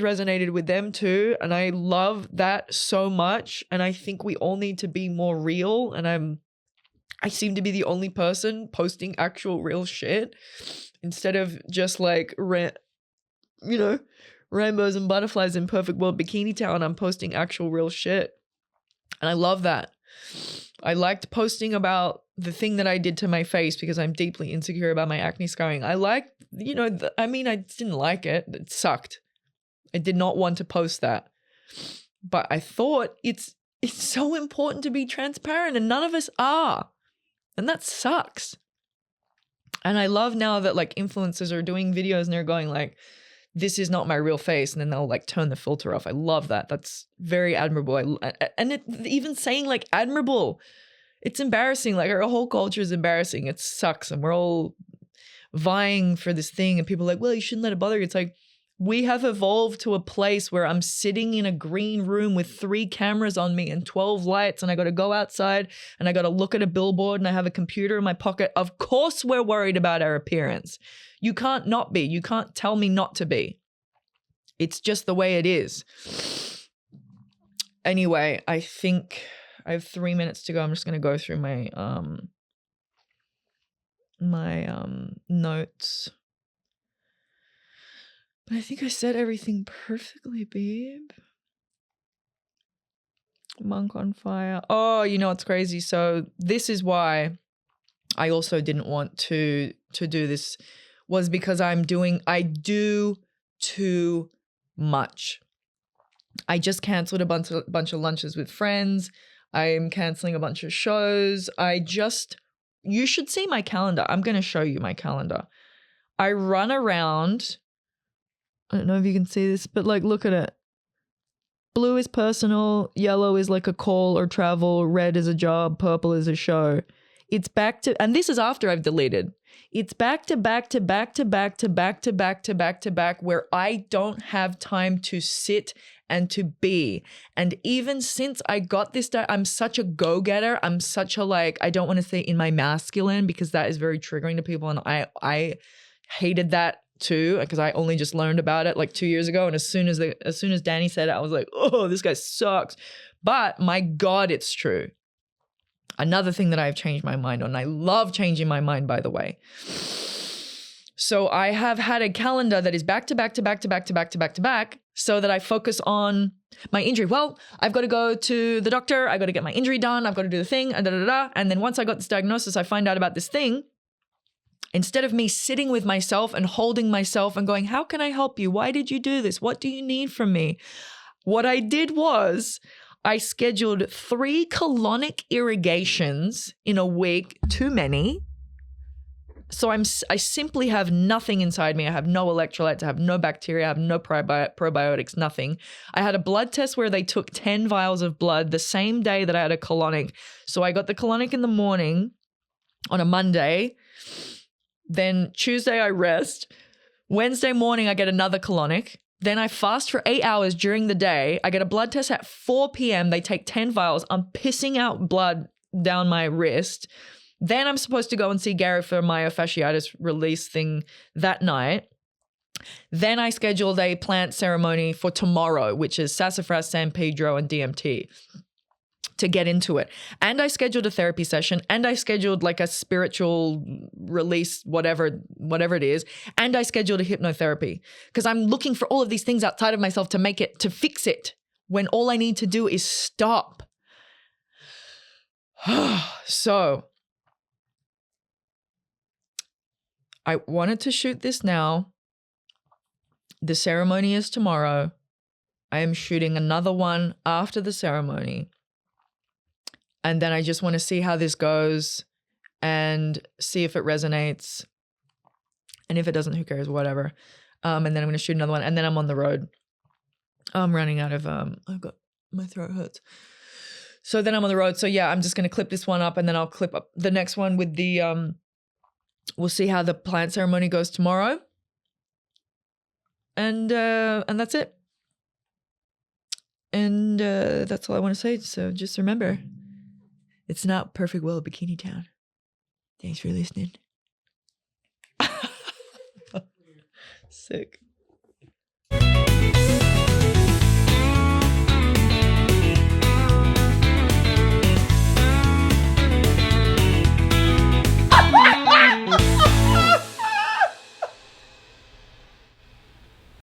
resonated with them too. And I love that so much. And I think we all need to be more real. And I seem to be the only person posting actual real shit instead of just like, rainbows and butterflies in perfect world bikini town. I'm posting actual real shit. And I love that. I liked posting about the thing that I did to my face because I'm deeply insecure about my acne scarring. I liked, I didn't like it. It sucked. I did not want to post that. But I thought it's so important to be transparent and none of us are. And that sucks. And I love now that like influencers are doing videos and they're going like, this is not my real face. And then they'll like turn the filter off. I love that. That's very admirable. Even saying like admirable, it's embarrassing. Like our whole culture is embarrassing. It sucks. And we're all vying for this thing. And people are like, well, you shouldn't let it bother you. It's like, we have evolved to a place where I'm sitting in a green room with 3 cameras on me and 12 lights and I got to go outside and I got to look at a billboard and I have a computer in my pocket. Of course we're worried about our appearance. You can't not be. You can't tell me not to be. It's just the way it is. Anyway, I think I have 3 minutes to go. I'm just going to go through my notes. But I think I said everything perfectly, babe. Monk on fire. Oh, you know what's crazy? So this is why I also didn't want to do this, was because I do too much. I just canceled a bunch of lunches with friends. I'm canceling a bunch of shows. You should see my calendar. I'm going to show you my calendar. I run around. I don't know if you can see this, but like, look at it. Blue is personal. Yellow is like a call or travel. Red is a job. Purple is a show. It's back to, and this is after I've deleted. It's back to back to back to back to back to back to back to back where I don't have time to sit and to be. And even since I got this, I'm such a go-getter. I'm such a I don't want to say in my masculine because that is very triggering to people. And I hated that too, because I only just learned about it like 2 years ago. And as soon as Danny said it, I was like, oh, this guy sucks. But my God, it's true. Another thing that I've changed my mind on. I love changing my mind, by the way. So I have had a calendar that is back to back to back to back to back to back to back so that I focus on my injury. Well, I've got to go to the doctor. I got to get my injury done. I've got to do the thing. And then once I got this diagnosis, I find out about this thing. Instead of me sitting with myself and holding myself and going, how can I help you? Why did you do this? What do you need from me? What I did was I scheduled 3 colonic irrigations in a week, too many. So I simply have nothing inside me. I have no electrolytes. I have no bacteria. I have no probiotics, nothing. I had a blood test where they took 10 vials of blood the same day that I had a colonic. So I got the colonic in the morning on a Monday. Then Tuesday I rest. Wednesday morning I get another colonic. Then I fast for 8 hours during the day. I get a blood test at 4 p.m. They take 10 vials. I'm pissing out blood down my wrist. Then I'm supposed to go and see Gary for a myofasciitis release thing that night. Then I scheduled a plant ceremony for tomorrow, which is sassafras, San Pedro, and DMT, to get into it. And I scheduled a therapy session, and I scheduled like a spiritual release, whatever it is. And I scheduled a hypnotherapy because I'm looking for all of these things outside of myself to fix it when all I need to do is stop. So I wanted to shoot this now. The ceremony is tomorrow. I am shooting another one after the ceremony. And then I just want to see how this goes and see if it resonates. And if it doesn't, who cares, whatever. And then I'm going to shoot another one. And then I'm on the road. I'm running out of, I've got, my throat hurts. So then I'm on the road. So yeah, I'm just going to clip this one up and then I'll clip up the next one with the, we'll see how the plant ceremony goes tomorrow. And that's it. And that's all I want to say. So just remember, it's not perfect world, Bikini Town. Thanks for listening. Sick.